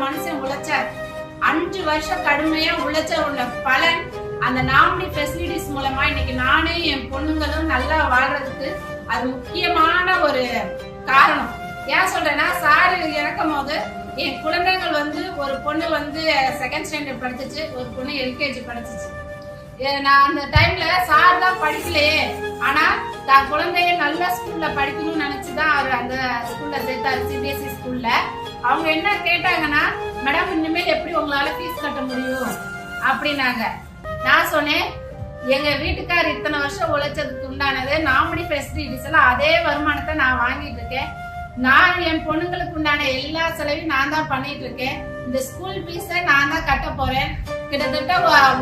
மனுஷன் உழைச்சார். 5 வருஷம் கடுமையா உழைச்ச உள்ள பலன் அந்த நாமினி ஃபெசிலிட்டிஸ் மூலமா இன்னைக்கு நானே என் பொண்ணுங்களும் நல்லா வாழ்றதுக்கு அது முக்கியமான ஒரு காரணம். ஏன் சொல்றேன்னா, சாரு இறக்கும் போது என் குழந்தைகள் ஒரு பொண்ணு 2nd ஸ்டாண்டர்ட் படிச்சிச்சு, ஒரு பொண்ணு LKG படிச்சிச்சு. நான் அந்த டைம்ல சார் தான் படிக்கலையே, ஆனா தான் குழந்தைய நல்ல ஸ்கூல்ல படிக்கணும்னு நினைச்சுதான் அவர் அந்த ஸ்கூல்ல சேர்த்தாரு, CBSE ஸ்கூல்ல. அவங்க என்ன கேட்டாங்கன்னா, மேடம் இனிமேல் எப்படி உங்களால ஃபீஸ் கட்ட முடியும் அப்படின்னாங்க. நான் சொன்னேன், எங்க வீட்டுக்கார் இத்தனை வருஷம் உழைச்சதுக்கு உண்டானது நாமினி ஃபெசிலிட்டிஸ் எல்லாம் அதே வருமானத்தை நான் வாங்கிட்டு இருக்கேன். நான் என் பொண்ணுங்களுக்கு உண்டான எல்லா செலவையும் நான் தான் பண்ணிட்டு இருக்கேன். இந்த ஸ்கூல் ஃபீஸை நான் தான் கட்ட போறேன். கிட்டத்தட்ட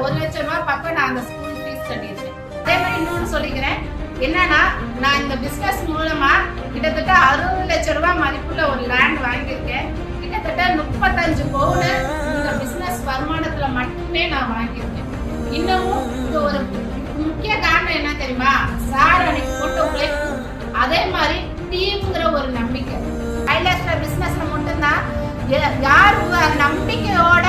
1 லட்சம் ரூபாய் பக்கம் நான் அந்த ஸ்கூல் ஃபீஸ் கட்டியிருக்கேன். அதே மாதிரி இன்னொன்னு சொல்லிக்கிறேன், என்னன்னா நான் இந்த பிசினஸ் மூலமா கிட்டத்தட்ட 60 லட்சம் ரூபாய் மதிப்புள்ள ஒரு லேண்ட் வாங்கியிருக்கேன். கிட்டத்தட்ட 35 பவுன் இந்த பிசினஸ் வருமானத்துல மட்டுமே நான் வாங்கியிருக்கேன். இன்னமும் இது ஒரு முக்கிய காரணம் என்ன தெரியுமா, சார் அன்னைக்கு போட்ட உழைப்பு, அதே மாதிரி டீம்ங்கிற ஒரு நம்பிக்கை. கைலாஸ்ல பிசினஸ்ல மட்டும்தான் யாரு நம்பிக்கையோட